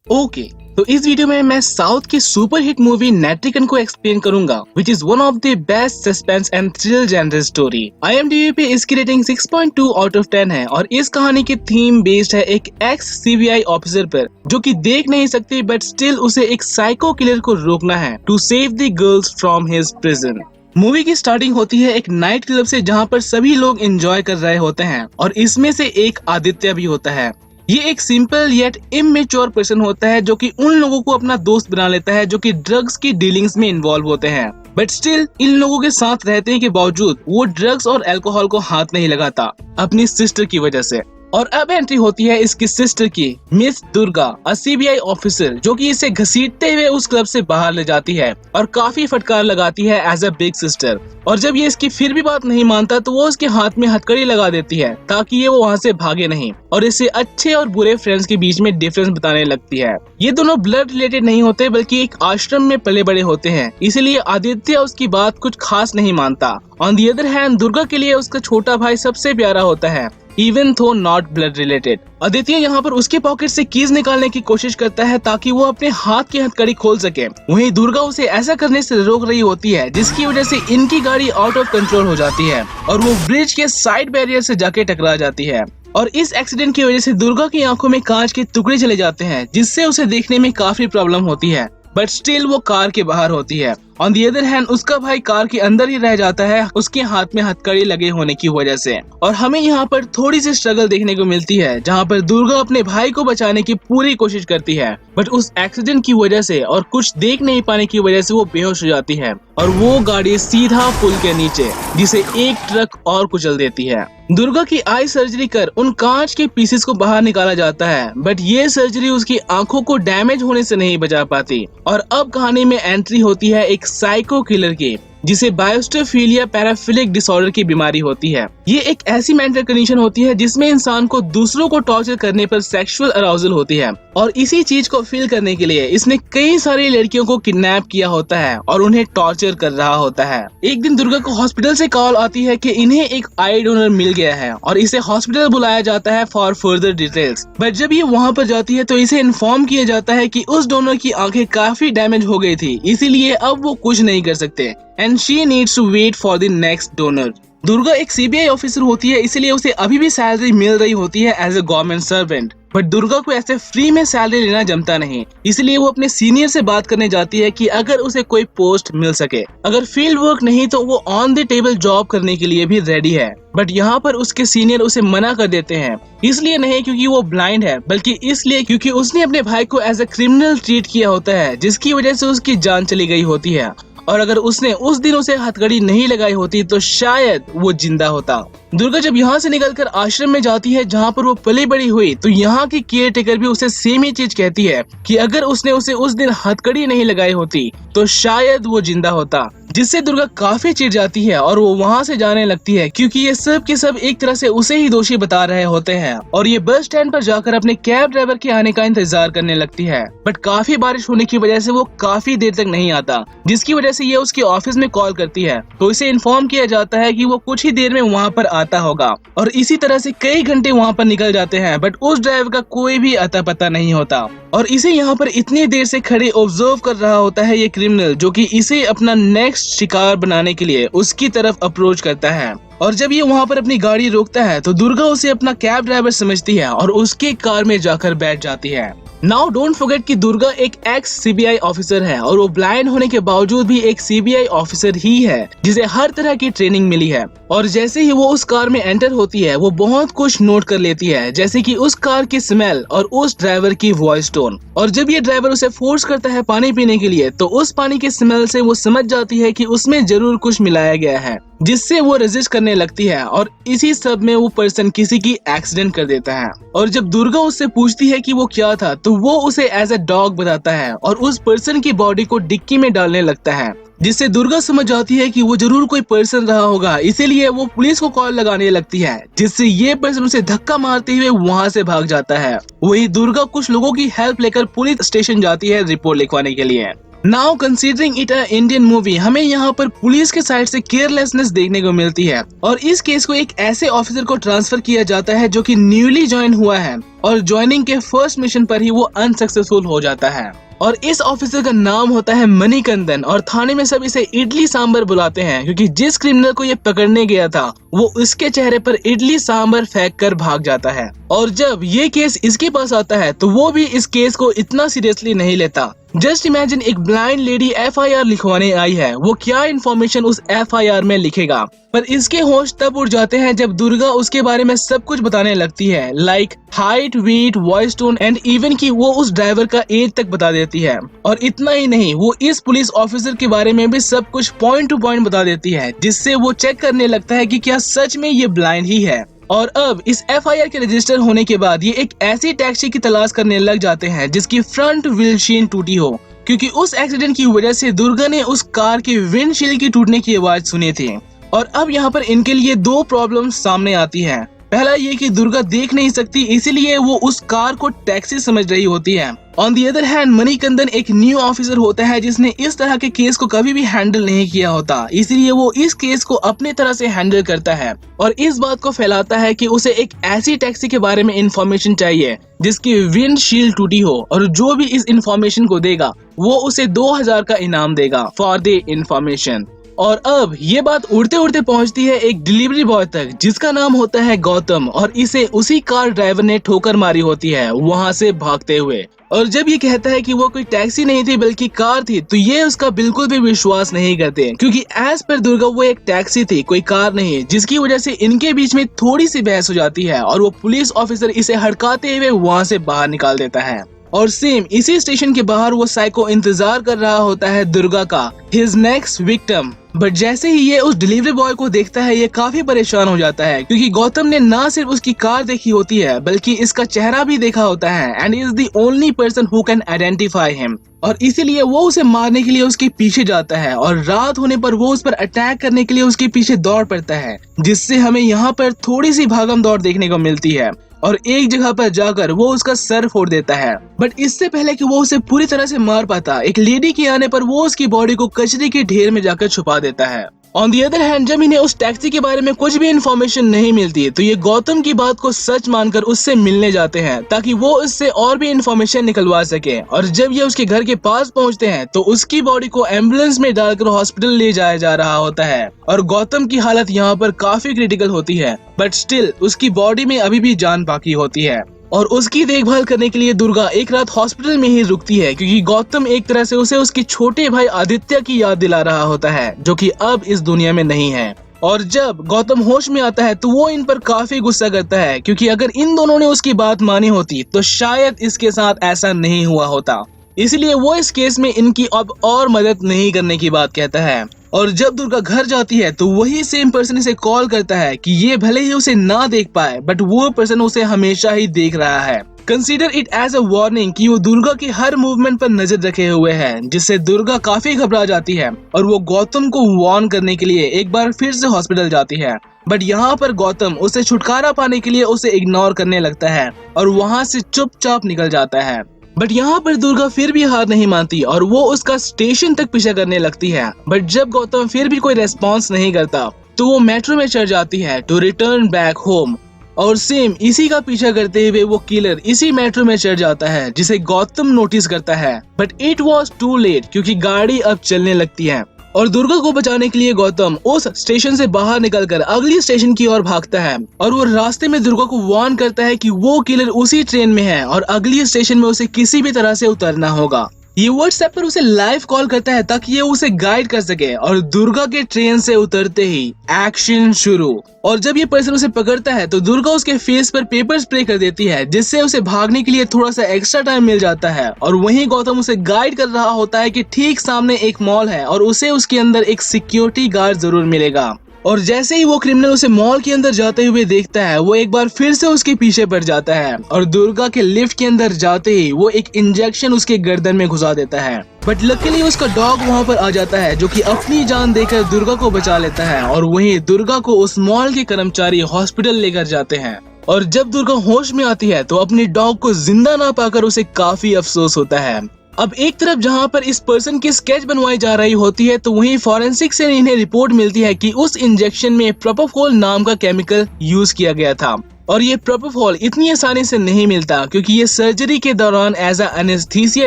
Okay तो इस video में मैं साउथ की सुपर हिट मूवी नेट्रिकन को एक्सप्लेन करूंगा, which is one of the best suspense and thrill genre story. IMDb पे इसकी रेटिंग 6.2 आउट ऑफ 10 है और इस कहानी की थीम बेस्ड है एक एक्स CBI ऑफिसर पर जो कि देख नहीं सकती बट स्टिल उसे एक साइको किलर को रोकना है to save the girls from his prison. Movie की स्टार्टिंग होती है एक नाइट क्लब से जहाँ पर सभी लोग एंजॉय कर रहे होते हैं और इसमें से एक आदित्य भी होता है। ये एक सिंपल येट इमेच्योर पर्सन होता है जो कि उन लोगों को अपना दोस्त बना लेता है जो कि ड्रग्स की डीलिंग्स में इन्वॉल्व होते हैं, बट स्टिल इन लोगों के साथ रहने के बावजूद वो ड्रग्स और अल्कोहल को हाथ नहीं लगाता अपनी सिस्टर की वजह से। और अब एंट्री होती है इसकी सिस्टर की, मिस दुर्गा, CBI ऑफिसर, जो कि इसे घसीटते हुए उस क्लब से बाहर ले जाती है और काफी फटकार लगाती है एज अ बिग सिस्टर। और जब ये इसकी फिर भी बात नहीं मानता तो वो उसके हाथ में हथकड़ी लगा देती है ताकि ये वो वहाँ से भागे नहीं और इसे अच्छे और बुरे फ्रेंड्स के बीच में डिफरेंस बताने लगती है। ये दोनों ब्लड रिलेटेड नहीं होते बल्कि एक आश्रम में पले बड़े होते हैं, इसीलिए आदित्य उसकी बात कुछ खास नहीं मानता। On the other hand Durga के लिए उसका छोटा भाई सबसे प्यारा होता है, इवन थो नॉट ब्लड रिलेटेड। आदित्य यहाँ पर उसके पॉकेट से कीज निकालने की कोशिश करता है ताकि वो अपने हाथ की हथकड़ी खोल सके। वहीं दुर्गा उसे ऐसा करने से रोक रही होती है जिसकी वजह से इनकी गाड़ी आउट ऑफ कंट्रोल हो जाती है और वो ब्रिज के साइड बैरियर से जाके टकरा जाती है। और इस एक्सीडेंट की वजह से दुर्गा की आंखों में कांच के टुकड़े चले जाते हैं जिससे उसे देखने में काफी प्रॉब्लम होती है, बट स्टिल वो कार के बाहर होती है। ऑन दी अदर हैंड उसका भाई कार के अंदर ही रह जाता है उसके हाथ में हथकड़ी लगे होने की वजह से। और हमें यहाँ पर थोड़ी सी स्ट्रगल देखने को मिलती है जहाँ पर दुर्गा अपने भाई को बचाने की पूरी कोशिश करती है, बट उस एक्सीडेंट की वजह से और कुछ देख नहीं पाने की वजह से वो बेहोश हो जाती है और वो गाड़ी सीधा पुल के नीचे जिसे एक ट्रक और कुचल देती है। दुर्गा की आई सर्जरी कर उन कांच के पीसेस को बाहर निकाला जाता है, बट ये सर्जरी उसकी आंखों को डैमेज होने से नहीं बचा पाती। और अब कहानी में एंट्री होती है एक साइको किलर की जिसे बायोस्टोफिलिया पैराफिलिक डिसऑर्डर की बीमारी होती है। ये एक ऐसी मेंटल कंडीशन होती है जिसमें इंसान को दूसरों को टॉर्चर करने पर सेक्सुअल अराउजल होती है और इसी चीज को फील करने के लिए इसने कई सारी लड़कियों को किडनैप किया होता है और उन्हें टॉर्चर कर रहा होता है। एक दिन दुर्गा को हॉस्पिटल से कॉल आती है कि इन्हें एक आई डोनर मिल गया है और इसे हॉस्पिटल बुलाया जाता है फॉर फर्दर डिटेल्स। बट जब ये वहाँ पर जाती है तो इसे इन्फॉर्म किया जाता है कि उस डोनर की आंखें काफी डैमेज हो गई थी, इसीलिए अब वो कुछ नहीं कर सकते and she needs to wait for the next donor। Durga एक CBI ऑफिसर होती है, इसलिए उसे अभी भी सैलरी मिल रही होती है as a government servant, but Durga को ऐसे फ्री में सैलरी लेना जमता नहीं, इसलिए वो अपने सीनियर से बात करने जाती है कि अगर उसे कोई पोस्ट मिल सके, अगर फील्ड वर्क नहीं तो वो ऑन द टेबल जॉब करने के लिए भी रेडी है। बट यहाँ पर उसके सीनियर उसे मना कर देते हैं, इसलिए नहीं क्योंकि वो ब्लाइंड है बल्कि इसलिए क्योंकि उसने अपने भाई को एज ए क्रिमिनल ट्रीट किया होता है जिसकी वजह से उसकी जान चली गई होती है और अगर उसने उस दिन उसे हथकड़ी नहीं लगाई होती तो शायद वो जिंदा होता। दुर्गा जब यहाँ से निकलकर आश्रम में जाती है जहाँ पर वो पली बड़ी हुई तो यहाँ की केयर टेकर भी उसे सेम ही चीज कहती है कि अगर उसने उसे उस दिन हथकड़ी नहीं लगाई होती तो शायद वो जिंदा होता, जिससे दुर्गा काफी चिढ़ जाती है और वो वहाँ से जाने लगती है क्योंकि ये सब के सब एक तरह से उसे ही दोषी बता रहे होते हैं। और ये बस स्टैंड पर जाकर अपने कैब ड्राइवर के आने का इंतजार करने लगती है, बट काफी बारिश होने की वजह से वो काफी देर तक नहीं आता, जिसकी वजह से ये उसके ऑफिस में कॉल करती है तो इसे इन्फॉर्म किया जाता है कि वो कुछ ही देर में वहाँ पर आता होगा। और इसी तरह से कई घंटे वहाँ पर निकल जाते हैं बट उस ड्राइवर का कोई भी अता पता नहीं होता और इसे यहाँ पर इतनी देर से खड़े ऑब्जर्व कर रहा होता है ये क्रिमिनल जो कि इसे अपना नेक्स्ट शिकार बनाने के लिए उसकी तरफ अप्रोच करता है। और जब ये वहाँ पर अपनी गाड़ी रोकता है तो दुर्गा उसे अपना कैब ड्राइवर समझती है और उसके कार में जाकर बैठ जाती है। नाउ डोंट फॉरगेट कि दुर्गा एक एक्स CBI ऑफिसर है और वो ब्लाइंड होने के बावजूद भी एक CBI ऑफिसर ही है जिसे हर तरह की ट्रेनिंग मिली है। और जैसे ही वो उस कार में एंटर होती है वो बहुत कुछ नोट कर लेती है, जैसे कि उस कार की स्मेल और उस ड्राइवर की वॉइस टोन। और जब ये ड्राइवर उसे फोर्स करता है पानी पीने के लिए तो उस पानी की स्मेल से वो समझ जाती है कि उसमें जरूर कुछ मिलाया गया है, जिससे वो रेजिस्ट करने लगती है और इसी सब में वो पर्सन किसी की एक्सीडेंट कर देता है। और जब दुर्गा उससे पूछती है कि वो क्या था तो वो उसे एज अ डॉग बताता है और उस पर्सन की बॉडी को डिक्की में डालने लगता है, जिससे दुर्गा समझ जाती है कि वो जरूर कोई पर्सन रहा होगा, इसीलिए वो पुलिस को कॉल लगाने लगती है, जिससे ये पर्सन उसे धक्का मारते हुए वहाँ से भाग जाता है। वही दुर्गा कुछ लोगों की हेल्प लेकर पुलिस स्टेशन जाती है रिपोर्ट लिखवाने के लिए। Now considering it a Indian movie, हमें यहाँ पर पुलिस के साइड से केयरलेसनेस देखने को मिलती है और इस केस को एक ऐसे ऑफिसर को ट्रांसफर किया जाता है जो कि न्यूली ज्वाइन हुआ है और ज्वाइनिंग के फर्स्ट मिशन पर ही वो अनसक्सेसफुल हो जाता है। और इस ऑफिसर का नाम होता है मणिकंदन और थाने में सब इसे इडली सांबर बुलाते हैं क्योंकि जिस क्रिमिनल को ये पकड़ने गया था वो उसके चेहरे पर इडली सांबर फेंक कर भाग जाता है। और जब ये केस इसके पास आता है तो वो भी इस केस को इतना सीरियसली नहीं लेता। जस्ट इमेजिन एक ब्लाइंड लेडी FIR लिखवाने आई है, वो क्या इन्फॉर्मेशन उस FIR में लिखेगा। पर इसके होश तब उड़ जाते हैं जब दुर्गा उसके बारे में सब कुछ बताने लगती है, like height, weight, voice tone and even कि वो उस ड्राइवर का एज तक बता देती है। और इतना ही नहीं, वो इस पुलिस ऑफिसर के बारे में भी सब कुछ पॉइंट टू पॉइंट बता देती है, जिससे वो चेक करने लगता है कि क्या सच में ये ब्लाइंड ही है। और अब इस FIR के रजिस्टर होने के बाद ये एक ऐसी टैक्सी की तलाश करने लग जाते हैं जिसकी फ्रंट विंडशील्ड टूटी हो, क्योंकि उस एक्सीडेंट की वजह से दुर्गा ने उस कार के विंडशील्ड की टूटने की आवाज सुनी थी। और अब यहाँ पर इनके लिए दो प्रॉब्लम्स सामने आती हैं। पहला ये कि दुर्गा देख नहीं सकती, इसीलिए वो उस कार को टैक्सी समझ रही होती है। On the other hand Manikandan एक न्यू ऑफिसर होता है जिसने इस तरह के केस को कभी भी हैंडल नहीं किया होता, इसीलिए वो इस केस को अपने तरह से हैंडल करता है और इस बात को फैलाता है कि उसे एक ऐसी टैक्सी के बारे में इंफॉर्मेशन चाहिए जिसकी विंडशील्ड टूटी हो और जो भी इस इंफॉर्मेशन को देगा वो उसे 2000 का इनाम देगा फॉर द इंफॉर्मेशन। और अब ये बात उड़ते उड़ते पहुंचती है एक डिलीवरी बॉय तक जिसका नाम होता है गौतम और इसे उसी कार ड्राइवर ने ठोकर मारी होती है वहां से भागते हुए। और जब ये कहता है कि वो कोई टैक्सी नहीं थी बल्कि कार थी तो ये उसका बिल्कुल भी विश्वास नहीं करते, क्योंकि एज पर दुर्गा वो एक टैक्सी थी, कोई कार नहीं, जिसकी वजह से इनके बीच में थोड़ी सी बहस हो जाती है और वो पुलिस ऑफिसर इसे हड़काते हुए वहाँ से बाहर निकाल देता है। और सेम इसी स्टेशन के बाहर वो साइको इंतजार कर रहा होता है दुर्गा का, हिज नेक्स्ट विक्टिम। बट जैसे ही ये उस डिलीवरी बॉय को देखता है ये काफी परेशान हो जाता है, क्योंकि गौतम ने ना सिर्फ उसकी कार देखी होती है बल्कि इसका चेहरा भी देखा होता है and is the only person who can identify him. और इसीलिए वो उसे मारने के लिए उसके पीछे जाता है और रात होने पर वो उस पर अटैक करने के लिए उसके पीछे दौड़ पड़ता है, जिससे हमें यहाँ पर थोड़ी सी भागम दौड़ देखने को मिलती है और एक जगह पर जाकर वो उसका सर फोड़ देता है। बट इससे पहले कि वो उसे पूरी तरह से मार पाता, एक लेडी के आने पर वो उसकी बॉडी को कचरे के ढेर में जाकर छुपा देता है। ऑन दी अदर हैंड जब इन्हें उस टैक्सी के बारे में कुछ भी इन्फॉर्मेशन नहीं मिलती तो ये गौतम की बात को सच मानकर उससे मिलने जाते हैं ताकि वो उससे और भी इन्फॉर्मेशन निकलवा सके। और जब ये उसके घर के पास पहुंचते हैं तो उसकी बॉडी को एम्बुलेंस में डालकर हॉस्पिटल ले जाया जा रहा होता है और गौतम की हालत यहाँ पर काफी क्रिटिकल होती है, बट स्टिल उसकी बॉडी में अभी भी जान बाकी होती है। और उसकी देखभाल करने के लिए दुर्गा एक रात हॉस्पिटल में ही रुकती है, क्योंकि गौतम एक तरह से उसे उसके छोटे भाई आदित्य की याद दिला रहा होता है जो कि अब इस दुनिया में नहीं है। और जब गौतम होश में आता है तो वो इन पर काफी गुस्सा करता है, क्योंकि अगर इन दोनों ने उसकी बात मानी होती तो शायद इसके साथ ऐसा नहीं हुआ होता। इसलिए वो इस केस में इनकी अब और मदद नहीं करने की बात कहता है। और जब दुर्गा घर जाती है तो वही सेम पर्सन इसे कॉल करता है कि ये भले ही उसे ना देख पाए बट वो पर्सन उसे हमेशा ही देख रहा है। Consider it as a warning कि वो दुर्गा की हर मूवमेंट पर नजर रखे हुए है, जिससे दुर्गा काफी घबरा जाती है और वो गौतम को वार्न करने के लिए एक बार फिर से हॉस्पिटल जाती है। बट यहाँ पर गौतम उसे छुटकारा पाने के लिए उसे इग्नोर करने लगता है और वहाँ से चुपचाप निकल जाता है। बट यहाँ पर दुर्गा फिर भी हार नहीं मानती और वो उसका स्टेशन तक पीछा करने लगती है। बट जब गौतम फिर भी कोई रेस्पॉन्स नहीं करता तो वो मेट्रो में चढ़ जाती है टू रिटर्न बैक होम। और सेम इसी का पीछा करते हुए वो किलर इसी मेट्रो में चढ़ जाता है, जिसे गौतम नोटिस करता है। But it was too late, क्योंकि गाड़ी अब चलने लगती है और दुर्गा को बचाने के लिए गौतम उस स्टेशन से बाहर निकलकर अगली स्टेशन की ओर भागता है और वो रास्ते में दुर्गा को वार्न करता है कि वो किलर उसी ट्रेन में है और अगली स्टेशन में उसे किसी भी तरह से उतरना होगा। ये व्हाट्सएप पर उसे लाइव कॉल करता है ताकि ये उसे गाइड कर सके। और दुर्गा के ट्रेन से उतरते ही एक्शन शुरू। और जब ये पर्सन उसे पकड़ता है तो दुर्गा उसके फेस पर पेपर स्प्रे कर देती है, जिससे उसे भागने के लिए थोड़ा सा एक्स्ट्रा टाइम मिल जाता है। और वहीं गौतम उसे गाइड कर रहा होता है कि ठीक सामने एक मॉल है और उसे उसके अंदर एक सिक्योरिटी गार्ड जरूर मिलेगा। और जैसे ही वो क्रिमिनल उसे मॉल के अंदर जाते हुए देखता है वो एक बार फिर से उसके पीछे पड़ जाता है और दुर्गा के लिफ्ट के अंदर जाते ही वो एक इंजेक्शन उसके गर्दन में घुसा देता है। बट लकीली उसका डॉग वहाँ पर आ जाता है जो कि अपनी जान देकर दुर्गा को बचा लेता है। और वहीं दुर्गा को उस मॉल के कर्मचारी हॉस्पिटल लेकर जाते हैं। और जब दुर्गा होश में आती है तो अपनी डॉग को जिंदा ना पाकर उसे काफी अफसोस होता है। अब एक तरफ जहां पर इस पर्सन की स्केच बनवाई जा रही होती है, तो वहीं फॉरेंसिक से इन्हें रिपोर्ट मिलती है कि उस इंजेक्शन में प्रोपोफॉल नाम का केमिकल यूज किया गया था। और ये प्रोपोफॉल इतनी आसानी से नहीं मिलता क्योंकि ये सर्जरी के दौरान एज अ एनेस्थीसिया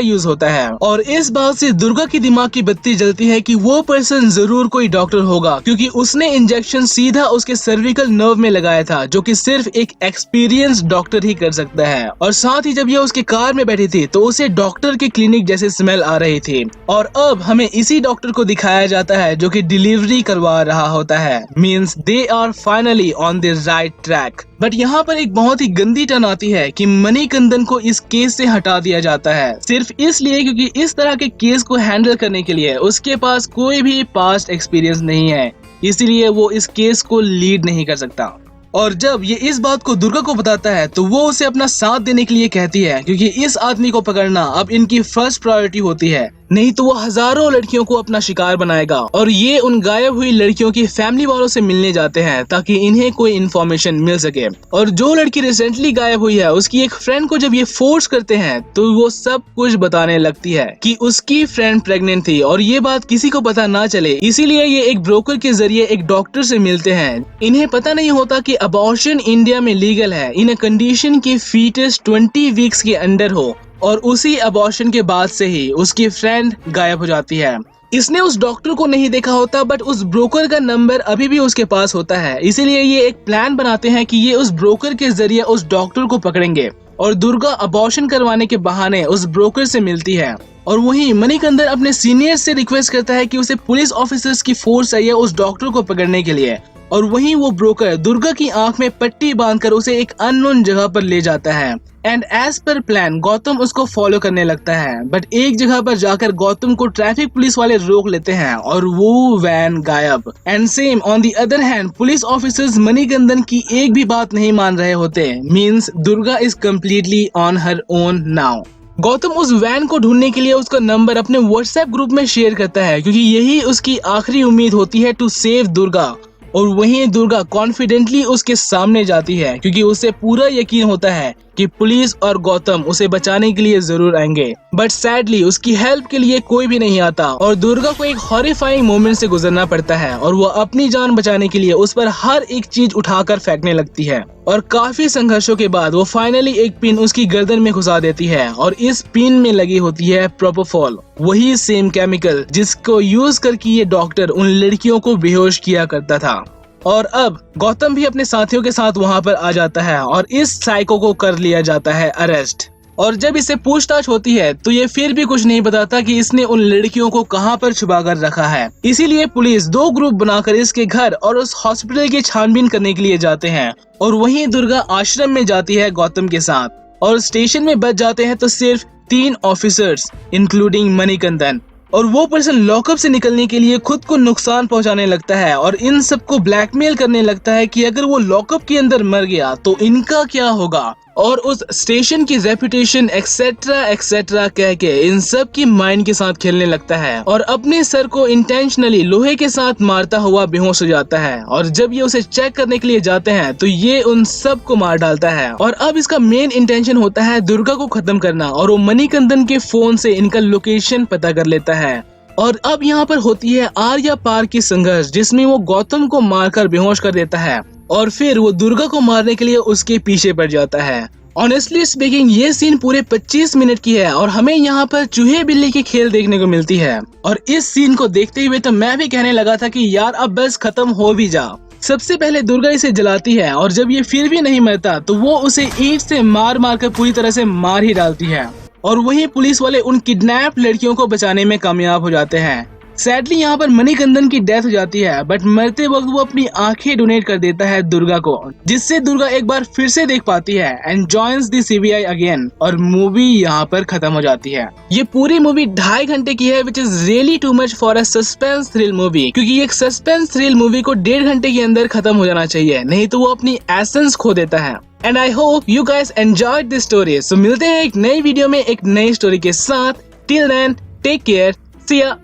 यूज होता है। और इस बात से दुर्गा की दिमाग की बत्ती जलती है कि वो पर्सन जरूर कोई डॉक्टर होगा, क्योंकि उसने इंजेक्शन सीधा उसके सर्विकल नर्व में लगाया था, जो कि सिर्फ एक एक्सपीरियंस्ड डॉक्टर ही कर सकता है। और साथ ही जब ये उसके कार में बैठी थी तो उसे डॉक्टर के क्लिनिक जैसे स्मेल आ रही थी। और अब हमें इसी डॉक्टर को दिखाया जाता है जो कि डिलीवरी करवा रहा होता है। Means they are finally on the right track. But यहाँ पर एक बहुत ही गंदी टर्न आती है कि मणिकंदन को इस केस से हटा दिया जाता है, सिर्फ इसलिए क्योंकि इस तरह के केस को हैंडल करने के लिए उसके पास कोई भी पास्ट एक्सपीरियंस नहीं है, इसीलिए वो इस केस को लीड नहीं कर सकता। और जब ये इस बात को दुर्गा को बताता है तो वो उसे अपना साथ देने के लिए कहती है, क्योंकि इस आदमी को पकड़ना अब इनकी फर्स्ट प्रायोरिटी होती है, नहीं तो वो हजारों लड़कियों को अपना शिकार बनाएगा। और ये उन गायब हुई लड़कियों की फैमिली वालों से मिलने जाते हैं ताकि इन्हें कोई इन्फॉर्मेशन मिल सके। और जो लड़की रिसेंटली गायब हुई है उसकी एक फ्रेंड को जब ये फोर्स करते हैं तो वो सब कुछ बताने लगती है कि उसकी फ्रेंड प्रेग्नेंट थी और ये बात किसी को पता ना चले, इसीलिए ये एक ब्रोकर के जरिए एक डॉक्टर से मिलते हैं। इन्हें पता नहीं होता कि अबॉर्शन इंडिया में लीगल है इन अ कंडीशन की फीटस 20 वीक्स के अंडर हो। और उसी अबॉर्शन के बाद से ही उसकी फ्रेंड गायब हो जाती है। इसने उस डॉक्टर को नहीं देखा होता, बट उस ब्रोकर का नंबर अभी भी उसके पास होता है, इसीलिए ये एक प्लान बनाते हैं कि ये उस ब्रोकर के जरिए उस डॉक्टर को पकड़ेंगे। और दुर्गा अबॉर्शन करवाने के बहाने उस ब्रोकर से मिलती है। और वहीं मणिकंदन अपने सीनियर से रिक्वेस्ट करता है कि उसे पुलिस ऑफिसर्स की फोर्स चाहिए उस डॉक्टर को पकड़ने के लिए। और वहीं वो ब्रोकर दुर्गा की आंख में पट्टी बांधकर उसे एक अननोन जगह पर ले जाता है। And as per plan Gautam उसको फॉलो करने लगता है, बट एक जगह पर जाकर गौतम को ट्रैफिक पुलिस वाले रोक लेते हैं और वो वैन गायब। And same on the other hand police officers Manikandan की एक भी बात नहीं मान रहे होते। Means Durga is completely on her own now. Gautam उस वैन को ढूंढने के लिए उसका नंबर अपने व्हाट्सएप ग्रुप में शेयर करता है, क्योंकि यही उसकी आखिरी उम्मीद होती है टू सेव दुर्गा। और वहीं दुर्गा कॉन्फिडेंटली उसके सामने जाती है, क्योंकि उसे पूरा यकीन होता है कि पुलिस और गौतम उसे बचाने के लिए जरूर आएंगे। बट सैडली उसकी हेल्प के लिए कोई भी नहीं आता और दुर्गा को एक हॉरिफाइंग मोमेंट से गुजरना पड़ता है और वो अपनी जान बचाने के लिए उस पर हर एक चीज उठाकर फेंकने लगती है। और काफी संघर्षों के बाद वो फाइनली एक पिन उसकी गर्दन में घुसा देती है और इस पिन में लगी होती है प्रोपोफॉल, वही सेम केमिकल जिसको यूज करके ये डॉक्टर उन लड़कियों को बेहोश किया करता था। और अब गौतम भी अपने साथियों के साथ वहां पर आ जाता है और इस साइको को कर लिया जाता है अरेस्ट। और जब इससे पूछताछ होती है तो ये फिर भी कुछ नहीं बताता कि इसने उन लड़कियों को कहां पर छुपा कर रखा है। इसीलिए पुलिस 2 ग्रुप बनाकर इसके घर और उस हॉस्पिटल की छानबीन करने के लिए जाते हैं। और वहीं दुर्गा आश्रम में जाती है गौतम के साथ और स्टेशन में बच जाते हैं तो सिर्फ 3 ऑफिसर्स इंक्लूडिंग मणिकंदन। और वो पर्सन लॉकअप से निकलने के लिए खुद को नुकसान पहुंचाने लगता है और इन सबको ब्लैकमेल करने लगता है कि अगर वो लॉकअप के अंदर मर गया तो इनका क्या होगा। और उस स्टेशन की रेपुटेशन एक्सेट्रा एक्सेट्रा कह के इन सब की माइंड के साथ खेलने लगता है और अपने सर को इंटेंशनली लोहे के साथ मारता हुआ बेहोश हो जाता है। और जब ये उसे चेक करने के लिए जाते हैं तो ये उन सब को मार डालता है। और अब इसका मेन इंटेंशन होता है दुर्गा को खत्म करना और वो मणिकंदन के फोन से इनका लोकेशन पता कर लेता है। और अब यहाँ पर होती है आर्या पार की संघर्ष, जिसमें वो गौतम को मारकर बेहोश कर देता है और फिर वो दुर्गा को मारने के लिए उसके पीछे पड़ जाता है। ऑनेस्टली स्पीकिंग ये सीन पूरे 25 मिनट की है और हमें यहाँ पर चूहे बिल्ली की खेल देखने को मिलती है। और इस सीन को देखते हुए तो मैं भी कहने लगा था कि यार अब बस खत्म हो भी जा। सबसे पहले दुर्गा इसे जलाती है और जब ये फिर भी नहीं मरता तो वो उसे ईंट से मार मार कर पूरी तरह से मार ही डालती है। और वहीं पुलिस वाले उन किडनैप लड़कियों को बचाने में कामयाब हो जाते हैं। सैडली यहाँ पर मणिकंदन की डेथ हो जाती है, बट मरते वक्त वो अपनी आंखें डोनेट कर देता है दुर्गा को, जिससे दुर्गा एक बार फिर से देख पाती है and joins the CBI again. और मूवी यहाँ पर खत्म हो जाती है। ये पूरी मूवी 2.5 घंटे की है, which is really too much for a suspense thrill movie, क्योंकि एक सस्पेंस थ्रिल मूवी को 1.5 घंटे के अंदर खत्म हो जाना चाहिए, नहीं तो वो अपनी एसेंस खो देता है। And I hope you guys enjoyed this story. So मिलते हैं एक नई वीडियो में एक नई स्टोरी के साथ। टिल देन टेक केयर, सी या।